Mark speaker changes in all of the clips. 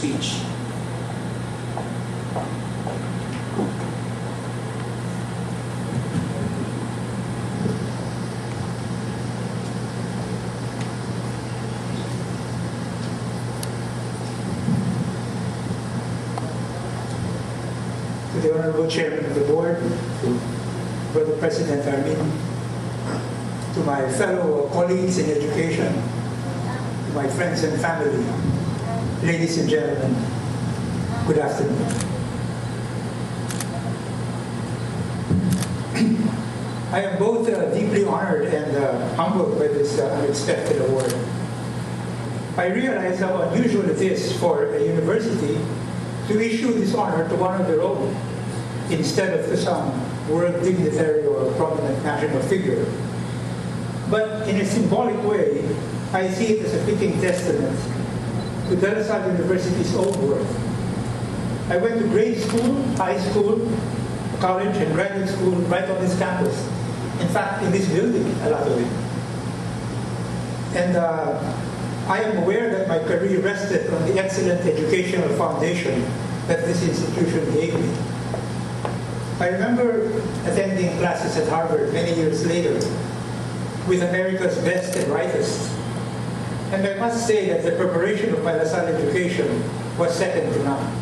Speaker 1: speech.
Speaker 2: To the Honorable Chairman of the Board, to Brother President Armin, to my fellow colleagues in education, to my friends and family, ladies and gentlemen, good afternoon. I am both deeply honored and humbled by this unexpected award. I realize how unusual it is for a university to issue this honor to one of their own, instead of to some world dignitary or prominent national figure. But in a symbolic way, I see it as a fitting testament to De La Salle University's own worth. I went to grade school, high school, college, and graduate school right on this campus. In fact, in this building, a lot of it. And I am aware that my career rested on the excellent educational foundation that this institution gave me. I remember attending classes at Harvard many years later with America's best and brightest. And I must say that the preparation of my La Salle education was second to none.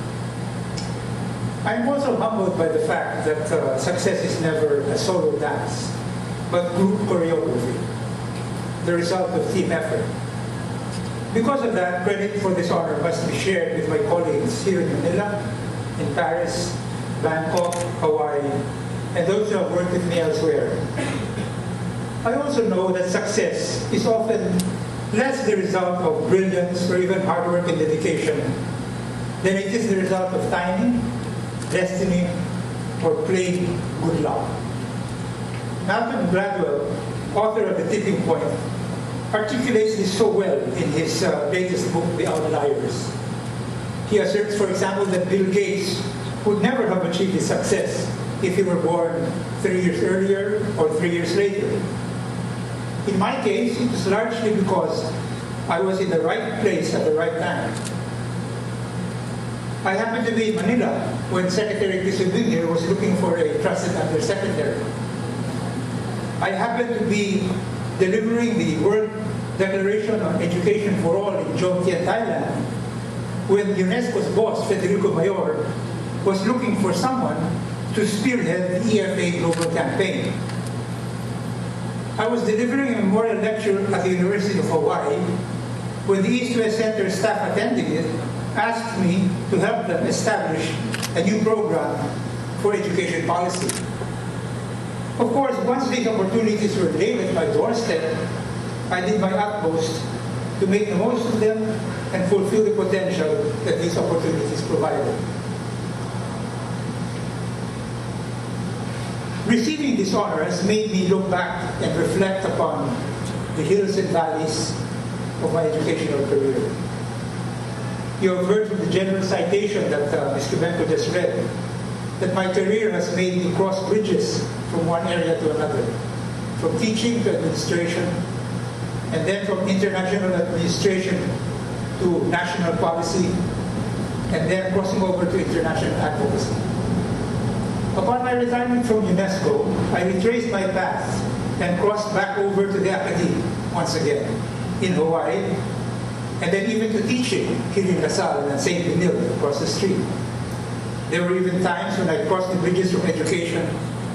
Speaker 2: I am also humbled by the fact that success is never a solo dance, but group choreography, the result of team effort. Because of that, credit for this honor must be shared with my colleagues here in Manila, in Paris, Bangkok, Hawaii, and those who have worked with me elsewhere. I also know that success is often less the result of brilliance or even hard work and dedication than it is the result of timing, destiny, or plain good luck. Malcolm Gladwell, author of The Tipping Point, articulates this so well in his latest book, The Outliers. He asserts, for example, that Bill Gates would never have achieved his success if he were born 3 years earlier or 3 years later. In my case, it was largely because I was in the right place at the right time. I happened to be in Manila when Secretary Quisubing was looking for a trusted undersecretary. I happened to be delivering the World Declaration on Education for All in Jomtien, Thailand, when UNESCO's boss, Federico Mayor, was looking for someone to spearhead the EFA global campaign. I was delivering a memorial lecture at the University of Hawaii when the East-West Center staff attending it asked me to help them establish a new program for education policy. Of course, once these opportunities were laid at my doorstep, I did my utmost to make the most of them and fulfill the potential that these opportunities provided. Receiving this honor has made me look back and reflect upon the hills and valleys of my educational career. You have heard from the general citation that Ms. Cubenco just read, that my career has made me cross bridges from one area to another, from teaching to administration, and then from international administration to national policy, and then crossing over to international advocacy. Upon my retirement from UNESCO, I retraced my path and crossed back over to the academy once again in Hawaii, and then even to teaching here in La Salle and St. Benilde across the street. There were even times when I crossed the bridges from education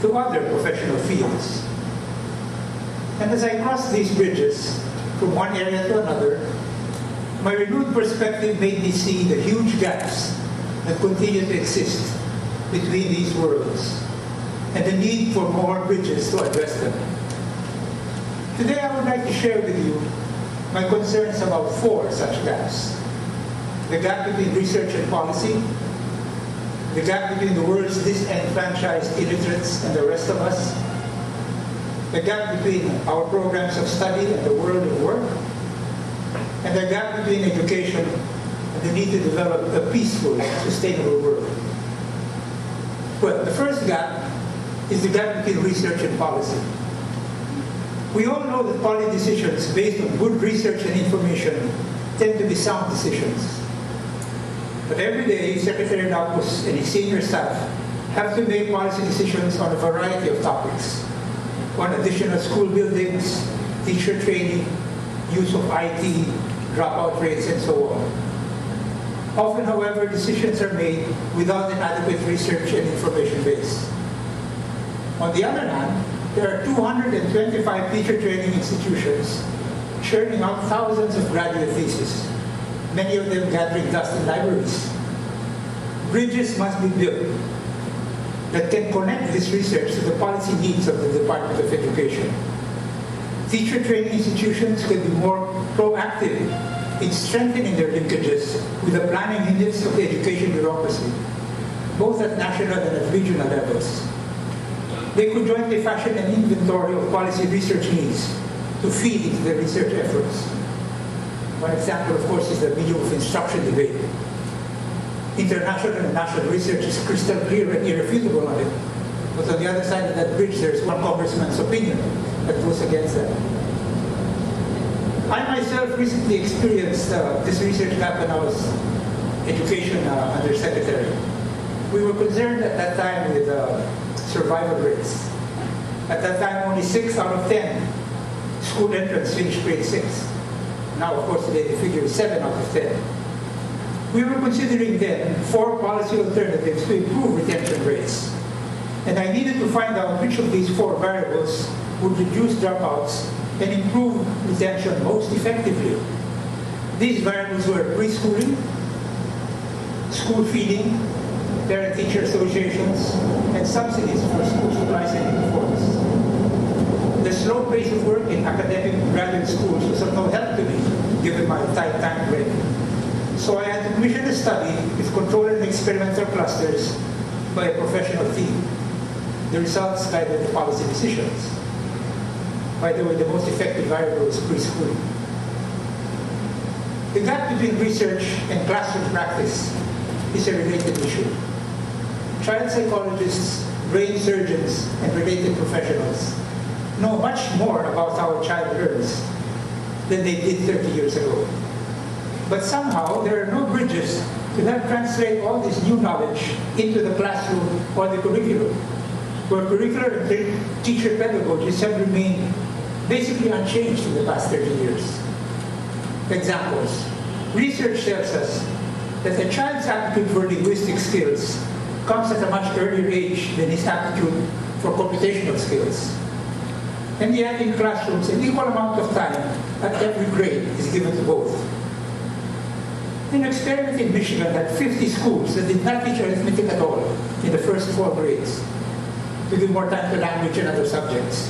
Speaker 2: to other professional fields. And as I crossed these bridges from one area to another, my renewed perspective made me see the huge gaps that continue to exist between these worlds and the need for more bridges to address them. Today I would like to share with you my concerns about 4 such gaps. The gap between research and policy, the gap between the world's disenfranchised illiterates and the rest of us, the gap between our programs of study and the world of work, and the gap between education and the need to develop a peaceful, sustainable world. Well, the first gap is the gap between research and policy. We all know that policy decisions based on good research and information tend to be sound decisions. But every day, Secretary Lacus and his senior staff have to make policy decisions on a variety of topics, on additional school buildings, teacher training, use of IT, dropout rates, and so on. Often, however, decisions are made without an adequate research and information base. On the other hand, there are 225 teacher training institutions churning out thousands of graduate theses, many of them gathering dust in libraries. Bridges must be built that can connect this research to the policy needs of the Department of Education. Teacher training institutions can be more proactive in strengthening their linkages with the planning units of the education bureaucracy, both at national and at regional levels. They could jointly fashion an inventory of policy research needs to feed into the research efforts. One example, of course, is the medium of instruction debate. International and national research is crystal clear and irrefutable on it. But on the other side of that bridge, there's one congressman's opinion that goes against that. I myself recently experienced this research gap when I was education undersecretary. We were concerned at that time with survival rates. At that time, only 6 out of 10 school entrants finished grade 6. Now, of course, today the figure is 7 out of 10. We were considering then 4 policy alternatives to improve retention rates. And I needed to find out which of these 4 variables would reduce dropouts and improve retention most effectively. These variables were preschooling, school feeding, parent-teacher associations, and subsidies for school supplies and uniforms. The slow pace of work in academic graduate schools was of no help to me, given my tight time frame. So I had to commission a study with controlled and experimental clusters by a professional team. The results guided the policy decisions. By the way, the most effective variable is preschooling. The gap between research and classroom practice is a related issue. Child psychologists, brain surgeons, and related professionals know much more about how a child learns than they did 30 years ago. But somehow, there are no bridges to help translate all this new knowledge into the classroom or the curriculum, where curricular and teacher pedagogies have remained basically unchanged in the past 30 years. Examples. Research tells us that a child's aptitude for linguistic skills comes at a much earlier age than his aptitude for computational skills. And yet in classrooms, an equal amount of time at every grade is given to both. An experiment in Michigan had 50 schools that did not teach arithmetic at all in the first 4 grades, to give more time to language and other subjects,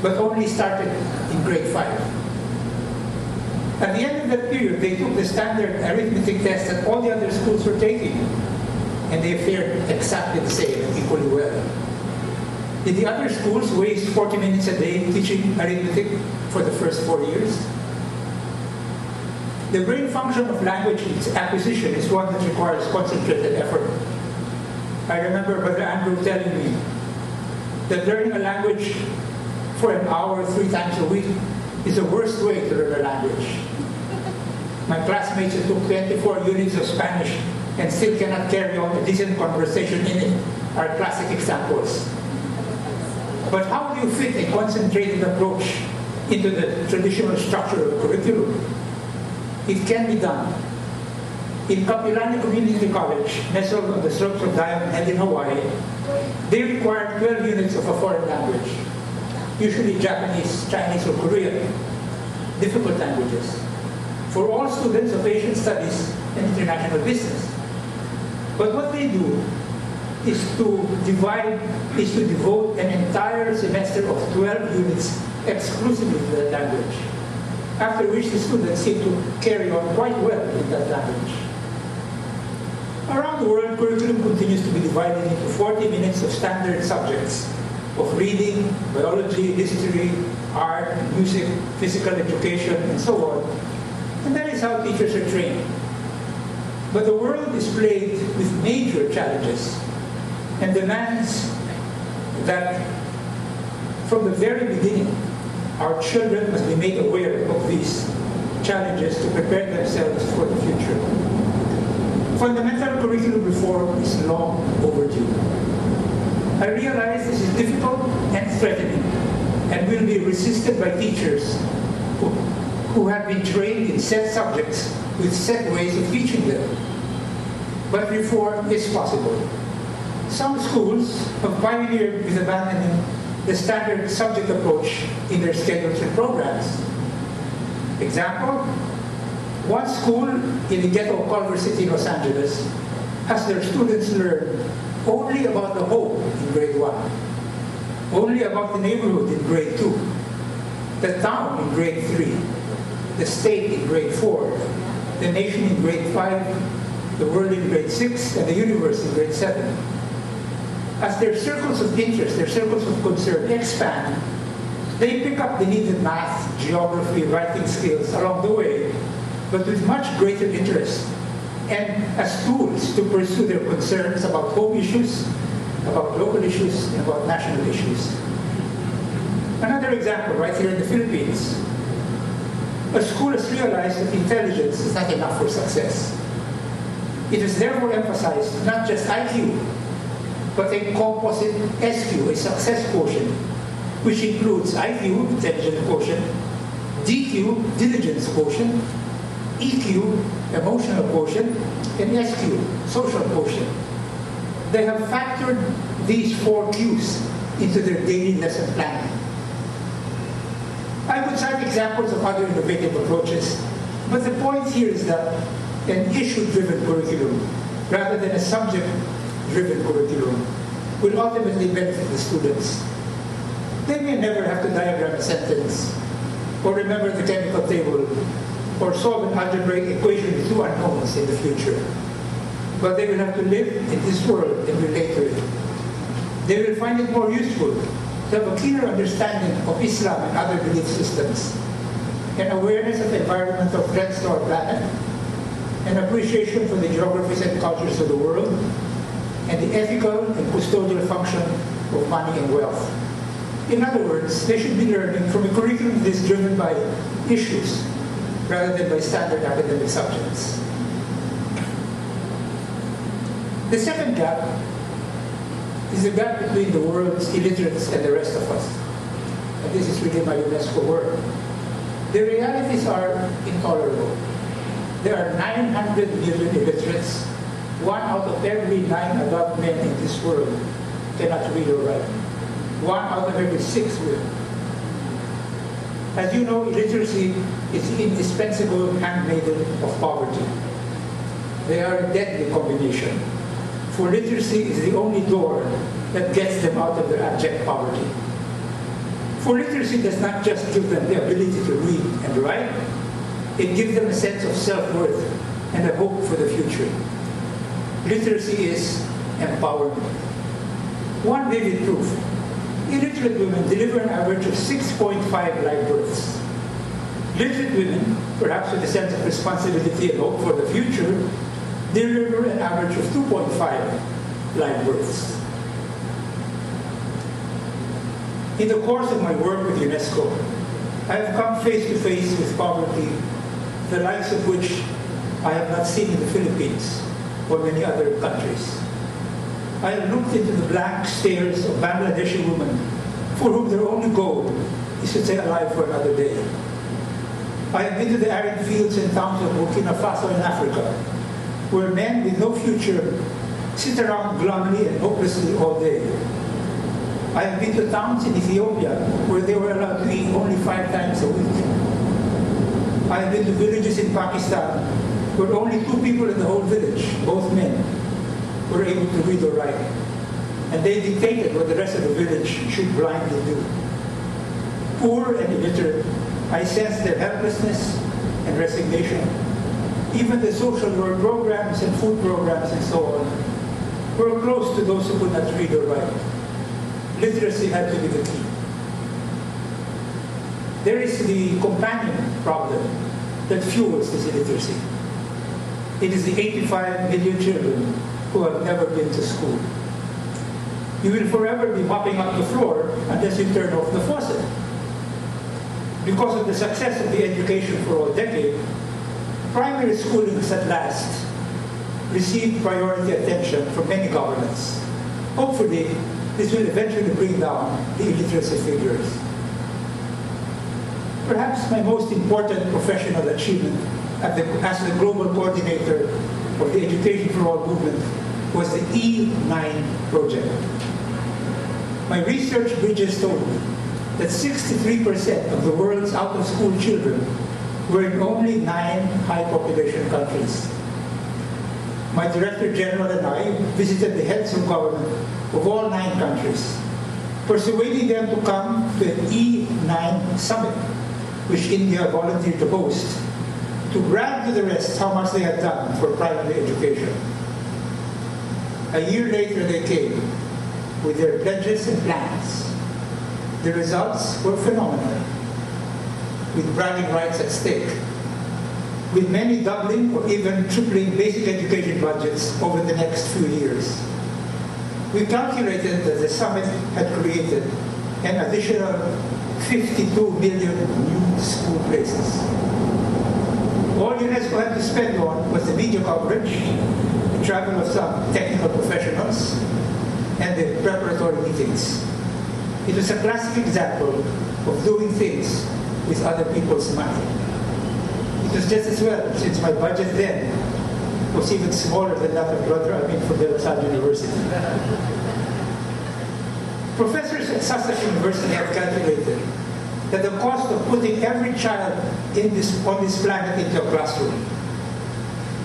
Speaker 2: but only started in grade 5. At the end of that period, they took the standard arithmetic test that all the other schools were taking, and they fared exactly the same and equally well. Did the other schools waste 40 minutes a day teaching arithmetic for the first 4 years? The brain function of language acquisition is one that requires concentrated effort. I remember Brother Andrew telling me that learning a language for an hour 3 times a week is the worst way to learn a language. My classmates who took 24 units of Spanish and still cannot carry on a decent conversation in it are classic examples. But how do you fit a concentrated approach into the traditional structure of a curriculum? It can be done. In Kapilani Community College, nestled on the slopes of Diamond Head in Hawaii, they require 12 units of a foreign language, usually Japanese, Chinese, or Korean, difficult languages, for all students of Asian studies and international business. But what they do is to devote an entire semester of 12 units exclusively to that language, after which the students seem to carry on quite well in that language. Around the world, curriculum continues to be divided into 40 minutes of standard subjects of reading, biology, history, art, music, physical education, and so on. And that is how teachers are trained. But the world is plagued with major challenges and demands that from the very beginning, our children must be made aware of these challenges to prepare themselves for the future. Fundamental curriculum reform is long overdue. I realize this is difficult and threatening and will be resisted by teachers who have been trained in set subjects with set ways of teaching them. But reform is possible. Some schools have pioneered with abandoning the standard subject approach in their schedules and programs. Example, one school in the ghetto of Culver City, Los Angeles, has their students learn only about the home in grade 1, only about the neighborhood in grade 2, the town in grade 3, the state in grade 4, the nation in grade 5, the world in grade 6, and the universe in grade 7. As their circles of interest, their circles of concern expand, they pick up the needed math, geography, writing skills along the way, but with much greater interest, and as tools to pursue their concerns about home issues, about local issues, and about national issues. Another example, right here in the Philippines. A school has realized that intelligence is not enough for success. It has therefore emphasized not just IQ, but a composite SQ, a success quotient, which includes IQ, intelligence quotient, DQ, diligence quotient, EQ, emotional quotient, and SQ, social quotient. They have factored these 4 Qs into their daily lesson planning. I would cite examples of other innovative approaches, but the point here is that an issue-driven curriculum, rather than a subject-driven curriculum, will ultimately benefit the students. They may never have to diagram a sentence, or remember the chemical table, or solve an algebraic equation with 2 unknowns in the future. But they will have to live in this world and relate to it. They will find it more useful to have a clearer understanding of Islam and other belief systems, an awareness of environmental threats to our planet, an appreciation for the geographies and cultures of the world, and the ethical and custodial function of money and wealth. In other words, they should be learning from a curriculum that is driven by issues rather than by standard academic subjects. The second gap is the gap between the world's illiterates and the rest of us. And this is really my UNESCO work. The realities are intolerable. There are 900 million illiterates. 1 out of every 9 adult men in this world cannot read or write. 1 out of every 6 will. As you know, illiteracy is the indispensable handmaiden of poverty. They are a deadly combination. For literacy is the only door that gets them out of their abject poverty. For literacy does not just give them the ability to read and write, it gives them a sense of self-worth and a hope for the future. Literacy is empowerment. One vivid proof. Illiterate women deliver an average of 6.5 live births. Literate women, perhaps with a sense of responsibility and hope for the future, deliver an average of 2.5 live births. In the course of my work with UNESCO, I have come face to face with poverty, the likes of which I have not seen in the Philippines or many other countries. I have looked into the blank stares of Bangladeshi women for whom their only goal is to stay alive for another day. I have been to the arid fields and towns of Burkina Faso in Africa, where men with no future sit around glumly and hopelessly all day. I have been to towns in Ethiopia where they were allowed to eat only 5 times a week. I have been to villages in Pakistan where only 2 people in the whole village, both men, were able to read or write. And they dictated what the rest of the village should blindly do. Poor and illiterate, I sensed their helplessness and resignation. Even the social work programs and food programs and so on were close to those who could not read or write. Literacy had to be the key. There is the companion problem that fuels this illiteracy. It is the 85 million children who have never been to school. You will forever be mopping up the floor unless you turn off the faucet. Because of the success of the education for a decade, primary schooling has at last receive priority attention from many governments. Hopefully, this will eventually bring down the illiteracy figures. Perhaps my most important professional achievement as the global coordinator of the Education for All movement was the E9 project. My research bridges told me that 63% of the world's out-of-school children were in only 9 high-population countries. My Director General and I visited the heads of government of all 9 countries, persuading them to come to an E9 summit, which India volunteered to host, to brag to the rest how much they had done for primary education. A year later they came with their pledges and plans. The results were phenomenal, with bragging rights at stake, with many doubling or even tripling basic education budgets over the next few years. We calculated that the summit had created an additional 52 million new school places. All UNESCO had to spend on was the media coverage, the travel of some technical professionals, and the preparatory meetings. It was a classic example of doing things with other people's money. It was just as well, since my budget then was even smaller than that of from De La Salle University. Professors at Sussex University have calculated that the cost of putting every child on this planet into a classroom,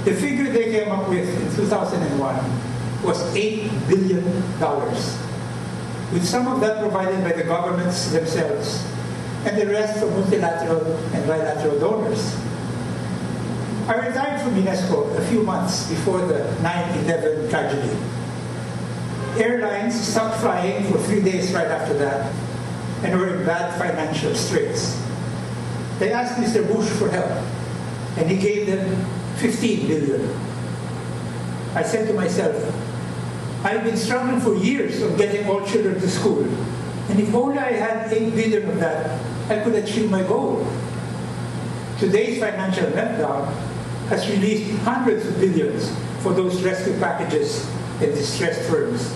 Speaker 2: the figure they came up with in 2001 was $8 billion, with some of that provided by the governments themselves, and the rest from multilateral and bilateral donors. I retired from UNESCO a few months before the 9/11 tragedy. Airlines stopped flying for 3 days right after that, and were in bad financial straits. They asked Mr. Bush for help, and he gave them $15 billion. I said to myself, I've been struggling for years on getting all children to school, and if only I had $8 billion of that, I could achieve my goal. Today's financial meltdown has released hundreds of billions for those rescue packages and distressed firms.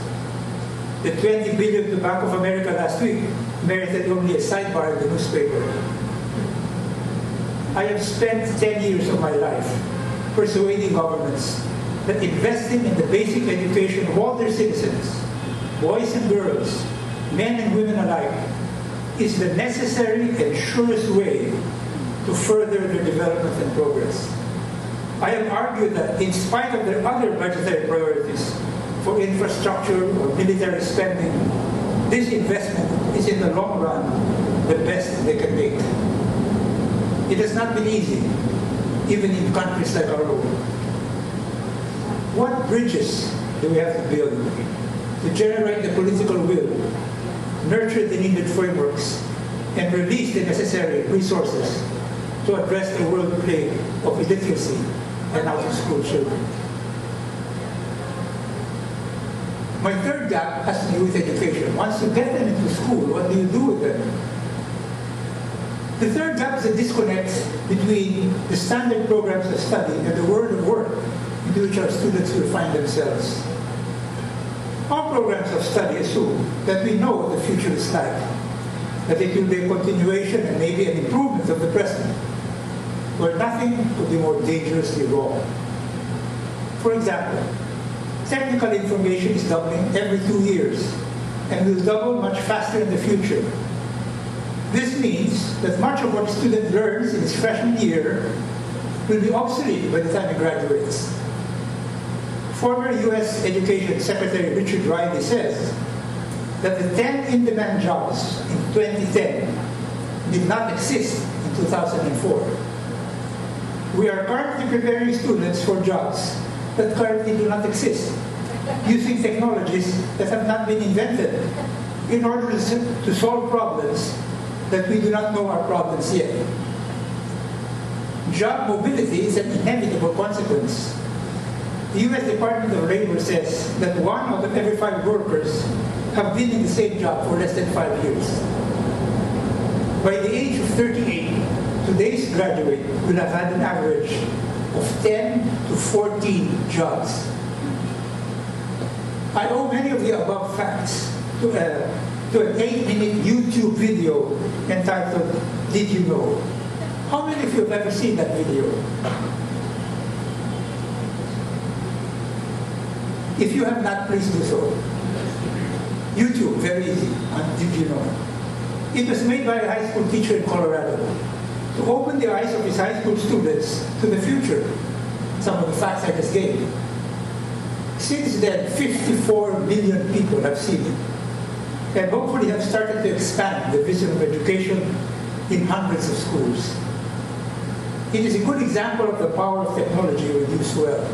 Speaker 2: The $20 billion to Bank of America last week merited only a sidebar in the newspaper. I have spent 10 years of my life persuading governments that investing in the basic education of all their citizens, boys and girls, men and women alike, is the necessary and surest way to further their development and progress. I have argued that in spite of their other budgetary priorities for infrastructure or military spending, this investment is in the long run the best they can make. It has not been easy, even in countries like our own. What bridges do we have to build to generate the political will, nurture the needed frameworks, and release the necessary resources to address the world plague of illiteracy and out-of-school children? My third gap has to do with education. Once you get them into school, what do you do with them? The third gap is a disconnect between the standard programs of study and the world of work into which our students will find themselves. Our programs of study assume that we know what the future is like, that it will be a continuation and maybe an improvement of the present, where nothing could be more dangerously wrong. For example, technical information is doubling every 2 years and will double much faster in the future. This means that much of what a student learns in his freshman year will be obsolete by the time he graduates. Former U.S. Education Secretary Richard Riley says that the 10 in-demand jobs in 2010 did not exist in 2004. We are currently preparing students for jobs that currently do not exist, using technologies that have not been invented in order to solve problems that we do not know are problems yet. Job mobility is an inevitable consequence. The U.S. Department of Labor says that 1 out of every 5 workers have been in the same job for less than 5 years. By the age of 38, today's graduate will have had an average of 10 to 14 jobs. I owe many of the above facts to an 8-minute YouTube video entitled, "Did You Know?" How many of you have ever seen that video? If you have not, please do so. YouTube, very easy, Did You Know? It was made by a high school teacher in Colorado to open the eyes of his high school students to the future. Some of the facts I just gave. Since then, 54 million people have seen it, and hopefully have started to expand the vision of education in hundreds of schools. It is a good example of the power of technology when used well.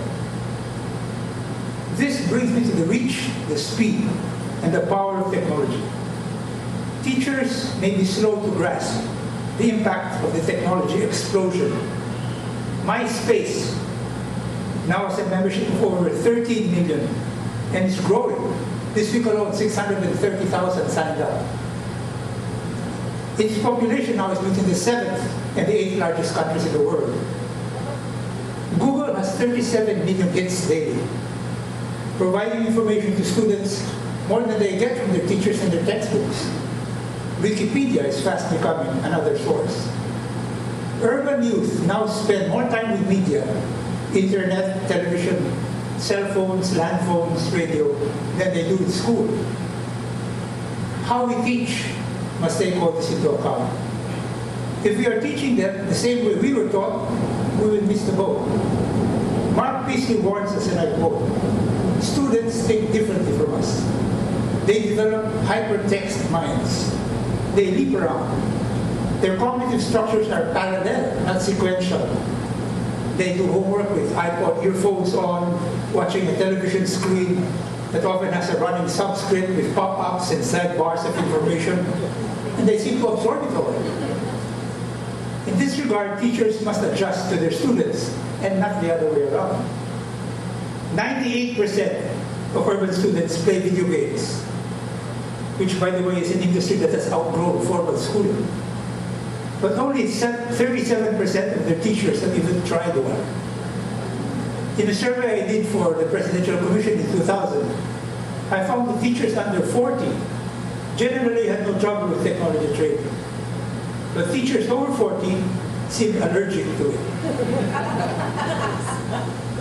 Speaker 2: This brings me to the reach, the speed, and the power of technology. Teachers may be slow to grasp the impact of the technology explosion. MySpace now has a membership of over 13 million, and it's growing. This week alone, 630,000 signed up. Its population now is between the 7th and the 8th largest countries in the world. Google has 37 million hits daily, providing information to students more than they get from their teachers and their textbooks. Wikipedia is fast becoming another source. Urban youth now spend more time with media, internet, television, cell phones, land phones, radio, than they do in school. How we teach must take all this into account. If we are teaching them the same way we were taught, we will miss the boat. Mark Peasley warns us, and I quote, "Students think differently from us. They develop hypertext minds. They leap around. Their cognitive structures are parallel, not sequential. They do homework with iPod earphones on, watching a television screen that often has a running subscript with pop-ups and sidebars of information, and they seem to absorb it all. In this regard, teachers must adjust to their students and not the other way around. 98% of urban students play video games, which, by the way, is an industry that has outgrown formal schooling. But only 37% of their teachers have even tried one. In a survey I did for the Presidential Commission in 2000, I found that teachers under 40 generally had no trouble with technology training. But teachers over 40 seemed allergic to it.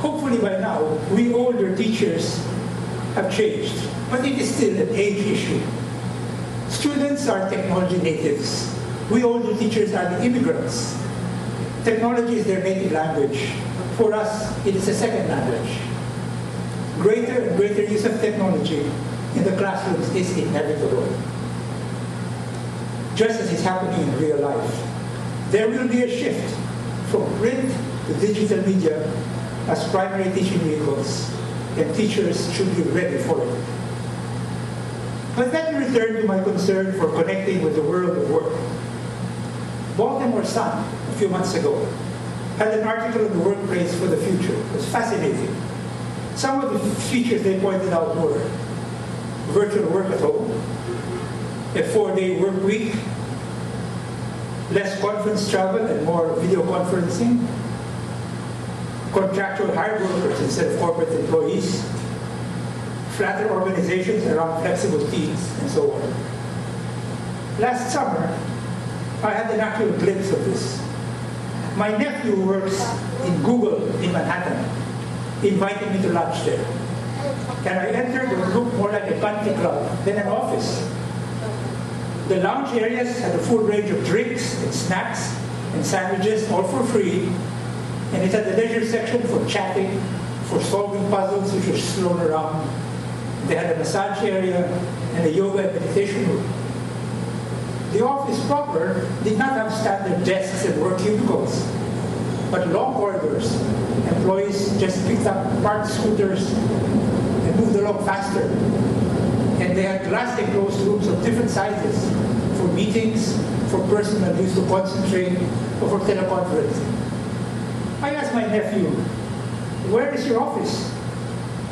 Speaker 2: Hopefully by now, we older teachers have changed, but it is still an age issue. Students are technology natives. We older teachers are the immigrants. Technology is their native language. For us, it is a second language. Greater and greater use of technology in the classrooms is inevitable. Just as is happening in real life, there will be a shift from print to digital media as primary teaching vehicles, and teachers should be ready for it. But let me return to my concern for connecting with the world of work. Baltimore Sun, a few months ago, had an article on the workplace for the future. It was fascinating. Some of the features they pointed out were virtual work at home, a 4-day work week, less conference travel and more video conferencing, contractual hired workers instead of corporate employees, flatter organizations around flexible teams, and so on. Last summer, I had an actual glimpse of this. My nephew works in Google in Manhattan, invited me to lunch there. And I entered what looked more like a country club than an office. The lounge areas had a full range of drinks and snacks and sandwiches, all for free. And it had a leisure section for chatting, for solving puzzles which were strewn around. They had a massage area and a yoga and meditation room. The office proper did not have standard desks and work cubicles, but long corridors. Employees just picked up parked scooters and moved along faster. And they had glass enclosed rooms of different sizes for meetings, for personal use to concentrate, or for teleconferencing. I asked my nephew, "Where is your office?"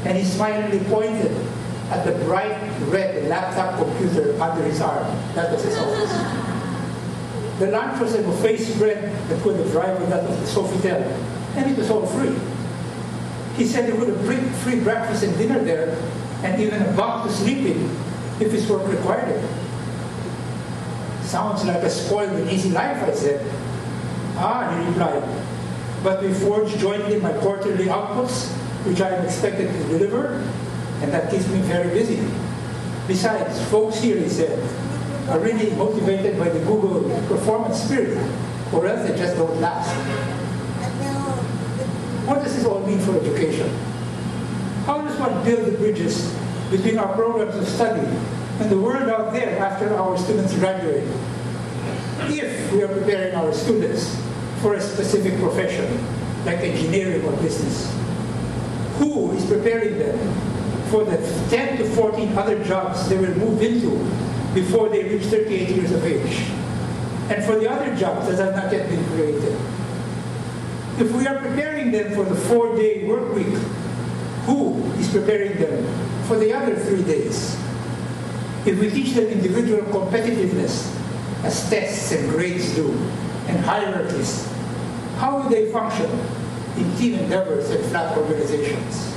Speaker 2: And he smilingly pointed at the bright red laptop computer under his arm. That was his office. The lunch was a buffet spread that could have rivaled that of the Sofitel, and it was all free. He said he would have free breakfast and dinner there, and even a bunk to sleep in if his work required it. Sounds like a spoiled and easy life, I said. Ah, he replied, but we forge jointly my quarterly outputs, which I am expected to deliver, and that keeps me very busy. Besides, folks here, he said, are really motivated by the Google performance spirit, or else they just don't last. What does this all mean for education? How does one build the bridges between our programs of study and the world out there after our students graduate? If we are preparing our students for a specific profession, like engineering or business, who is preparing them for the 10 to 14 other jobs they will move into before they reach 38 years of age, and for the other jobs that have not yet been created? If we are preparing them for the 4-day work week, who is preparing them for the other 3 days? If we teach them individual competitiveness, as tests and grades do, and hierarchies, how will they function in team endeavors and flat organizations?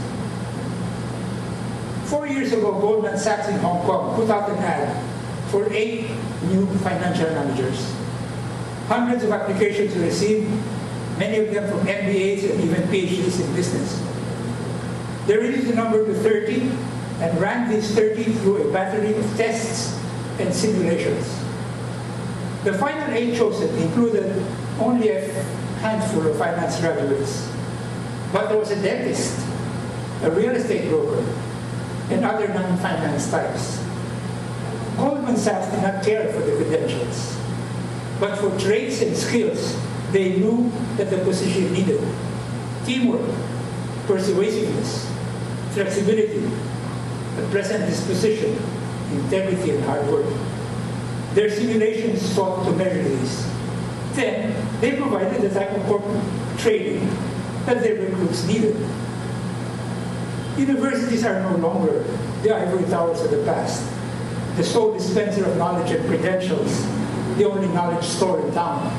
Speaker 2: 4 years ago, Goldman Sachs in Hong Kong put out an ad for 8 new financial managers. Hundreds of applications were received, many of them from MBAs and even PhDs in business. They reduced the number to 30 and ran these 30 through a battery of tests and simulations. The final 8 chosen included only a handful of finance graduates, but there was a dentist, a real estate broker, and other non-finance types. Goldman Sachs did not care for the credentials, but for traits and skills they knew that the position needed: teamwork, persuasiveness, flexibility, a pleasant disposition, integrity, and hard work. Their simulations sought to measure these. Then, they provided the type of corporate training that their recruits needed. Universities are no longer the ivory towers of the past, the sole dispenser of knowledge and credentials, the only knowledge store in town.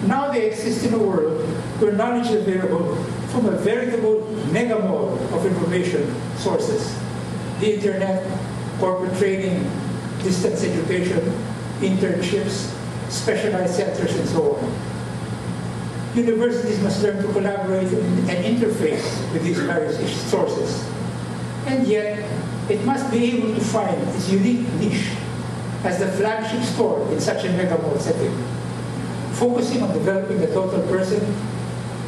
Speaker 2: Now they exist in a world where knowledge is available from a veritable mega mall of information sources: the internet, corporate training, distance education, internships, specialized centers, and so on. Universities must learn to collaborate and interface with these various sources. And yet, it must be able to find its unique niche as the flagship store in such a mega mall setting, focusing on developing the total person,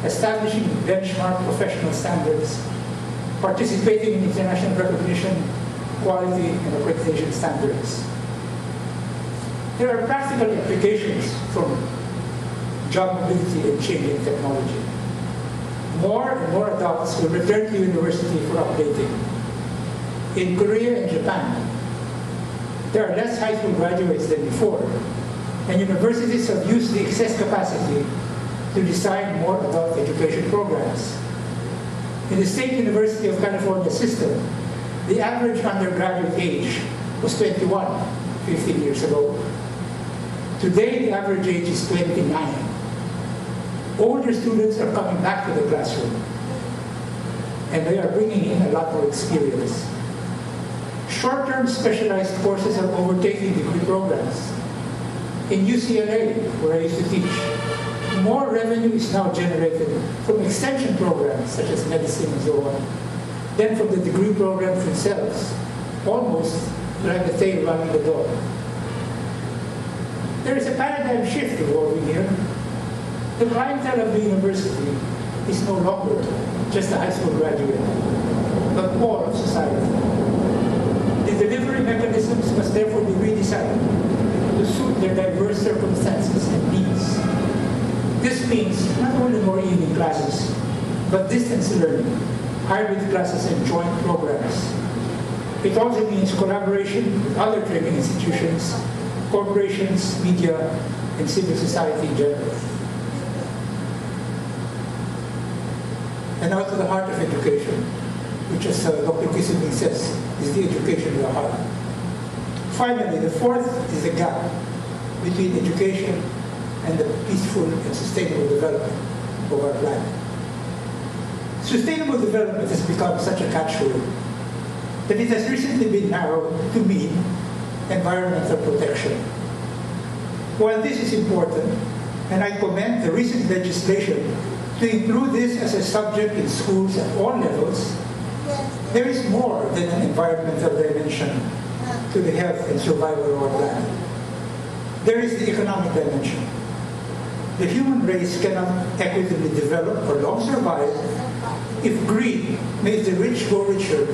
Speaker 2: establishing benchmark professional standards, participating in international recognition, quality, and accreditation standards. There are practical implications from job mobility and changing technology. More and more adults will return to university for updating. In Korea and Japan, there are less high school graduates than before, and universities have used the excess capacity to design more adult education programs. In the State University of California system, the average undergraduate age was 21 15 years ago. Today, the average age is 29. Older students are coming back to the classroom, and they are bringing in a lot more experience. Short-term specialized courses are overtaking degree programs. In UCLA, where I used to teach, more revenue is now generated from extension programs such as medicine and so on than from the degree programs themselves, almost like the tail running the dog. There is a paradigm shift evolving here. The clientele of the university is no longer just a high school graduate, but more of society. The delivery mechanisms must therefore be redesigned to suit their diverse circumstances and needs. This means not only more evening classes, but distance learning, hybrid classes, and joint programs. It also means collaboration with other training institutions, corporations, media, and civil society in general. And now to the heart of education, which, as Dr. Kisselby says, is the education of the heart. Finally, the fourth is the gap between education and the peaceful and sustainable development. of our planet. Sustainable development has become such a catchword that it has recently been narrowed to mean environmental protection. While this is important, and I commend the recent legislation to include this as a subject in schools at all levels, there is more than an environmental dimension to the health and survival of our planet. There is the economic dimension. The human race cannot equitably develop or long survive if greed makes the rich grow richer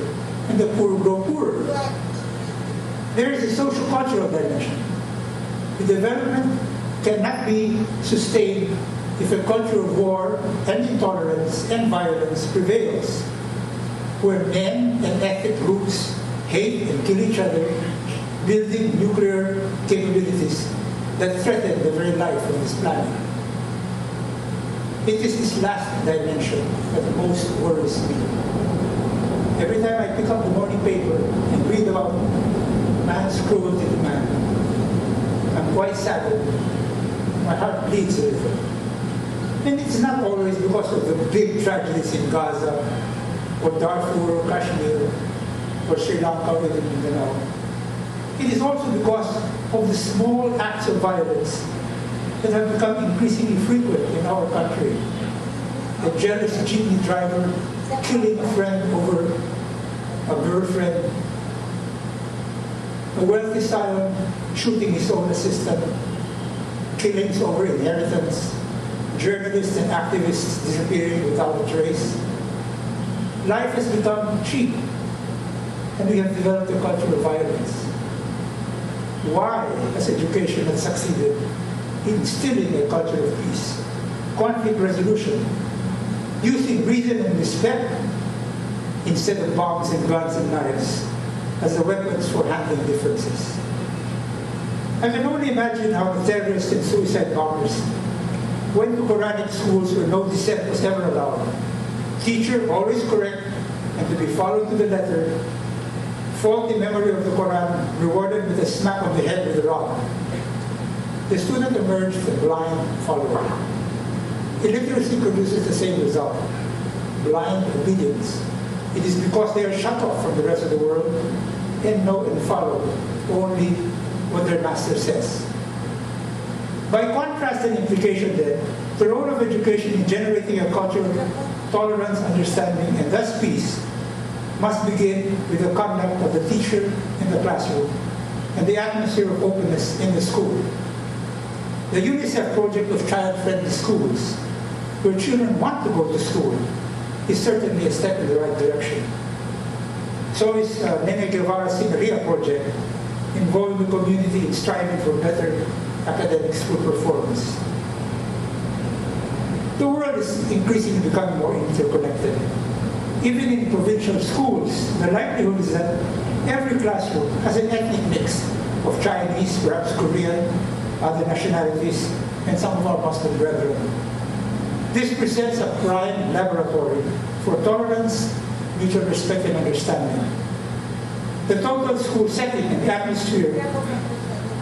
Speaker 2: and the poor grow poorer. There is a social-cultural dimension. The development cannot be sustained if a culture of war and intolerance and violence prevails, where men and ethnic groups hate and kill each other, building nuclear capabilities that threaten the very life of this planet. It is this last dimension that most worries me. Every time I pick up the morning paper and read about man's cruelty to man, I'm quite saddened. My heart bleeds a little. And it's not always because of the big tragedies in Gaza, or Darfur, or Kashmir, or Sri Lanka, or even Mindanao. It is also because of the small acts of violence that have become increasingly frequent in our country. A jealous jeepney driver killing a friend over a girlfriend, a wealthy scion shooting his own assistant, killings over inheritance, journalists and activists disappearing without a trace. Life has become cheap, and we have developed a culture of violence. Why has education not succeeded in instilling a culture of peace, conflict resolution, using reason and respect instead of bombs and guns and knives as the weapons for handling differences? I can only imagine how the terrorists and suicide bombers went to Quranic schools where no dissent was ever allowed. Teacher always correct and to be followed to the letter. Faulty memory of the Quran rewarded with a smack on the head with a rock. The student emerged a blind follower. Illiteracy produces the same result, blind obedience. It is because they are shut off from the rest of the world and know and follow only what their master says. By contrast and implication then, the role of education in generating a culture of tolerance, understanding, and thus peace must begin with the conduct of the teacher in the classroom and the atmosphere of openness in the school. The UNICEF project of child-friendly schools, where children want to go to school, is certainly a step in the right direction. So is Nene Guevara's Signaria project, involving the community in striving for better academic school performance. The world is increasingly becoming more interconnected. Even in provincial schools, the likelihood is that every classroom has an ethnic mix of Chinese, perhaps Korean, other nationalities, and some of our Muslim brethren. This presents a prime laboratory for tolerance, mutual respect, and understanding. The total school setting and the atmosphere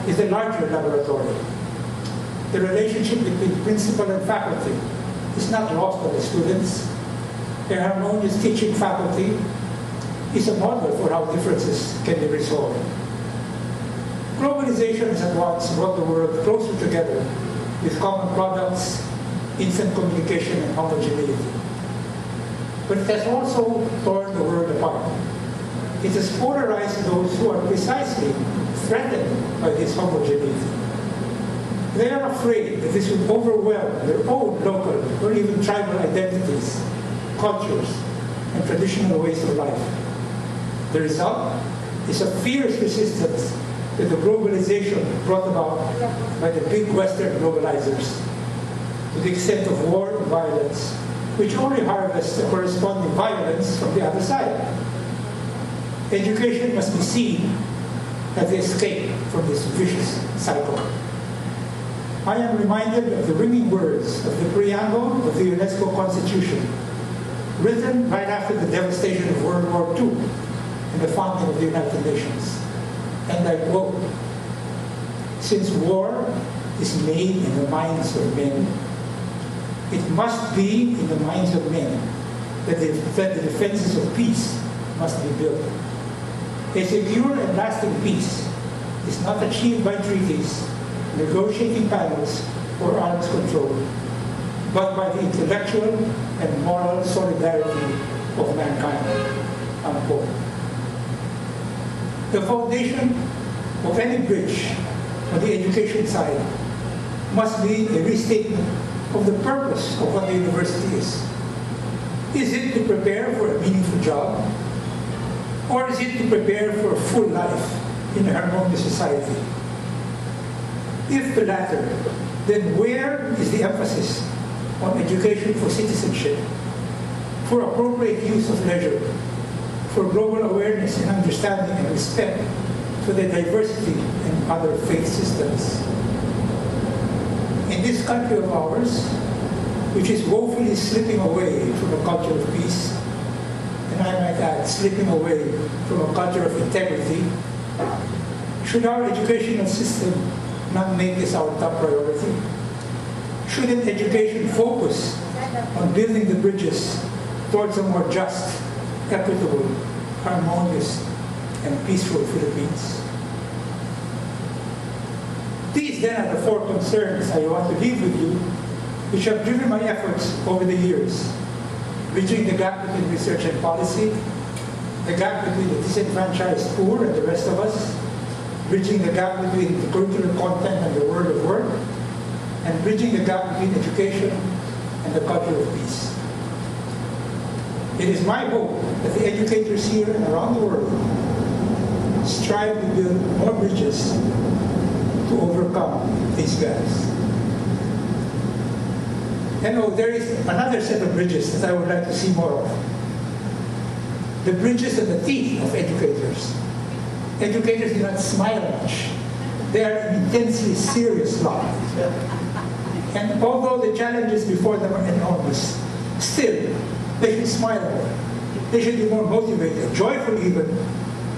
Speaker 2: is a larger laboratory. The relationship between principal and faculty is not lost on the students. A harmonious teaching faculty is a model for how differences can be resolved. Globalization has at once brought the world closer together with common products, instant communication, and homogeneity. But it has also torn the world apart. It has polarized those who are precisely threatened by this homogeneity. They are afraid that this will overwhelm their own local or even tribal identities, cultures, and traditional ways of life. The result is a fierce resistance to the globalization brought about by the big Western globalizers, to the extent of war and violence, which only harvests the corresponding violence from the other side. Education must be seen as the escape from this vicious cycle. I am reminded of the ringing words of the preamble of the UNESCO Constitution, written right after the devastation of World War II and the founding of the United Nations. And I quote, "Since war is made in the minds of men, It must be in the minds of men that the defenses of peace must be built. A secure and lasting peace is not achieved by treaties, negotiating panels, or arms control, but by the intellectual and moral solidarity of mankind. Unquote. The foundation of any bridge on the education side must be a restatement of the purpose of what the university is. Is it to prepare for a meaningful job? Or is it to prepare for a full life in a harmonious society? If the latter, then where is the emphasis on education for citizenship, for appropriate use of leisure, for global awareness and understanding and respect for the diversity and other faith systems? In this country of ours, which is woefully slipping away from a culture of peace, and I might add, slipping away from a culture of integrity, should our educational system not make this our top priority? Shouldn't education focus on building the bridges towards a more just, equitable, harmonious, and peaceful Philippines? These then are the four concerns I want to leave with you, which have driven my efforts over the years. Bridging the gap between research and policy, the gap between the disenfranchised poor and the rest of us, bridging the gap between the curricular content and the world of work, and bridging the gap between education and the culture of peace. It is my hope that the educators here and around the world strive to build more bridges to overcome these gaps. And there is another set of bridges that I would like to see more of. The bridges and the teeth of educators. Educators do not smile much. They are an intensely serious lot. And although the challenges before them are enormous, still, they should smile more. They should be more motivated, joyful even,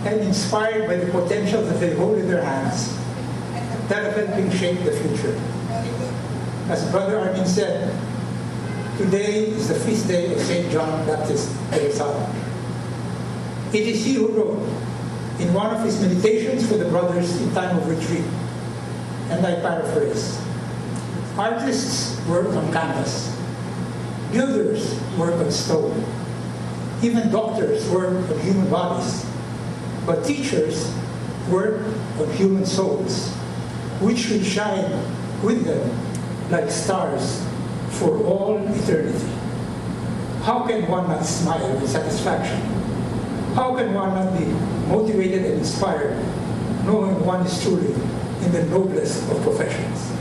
Speaker 2: and inspired by the potential that they hold in their hands, that of helping shape the future. As Brother Armin said, today is the feast day of St. John Baptist de Lassalle. It is he who wrote in one of his meditations for the brothers in time of retreat, and I paraphrase, artists work on canvas, builders work on stone, even doctors work on human bodies, but teachers work on human souls, which should shine with them like stars for all eternity. How can one not smile with satisfaction? How can one not be motivated and inspired, knowing one is truly in the noblest of professions?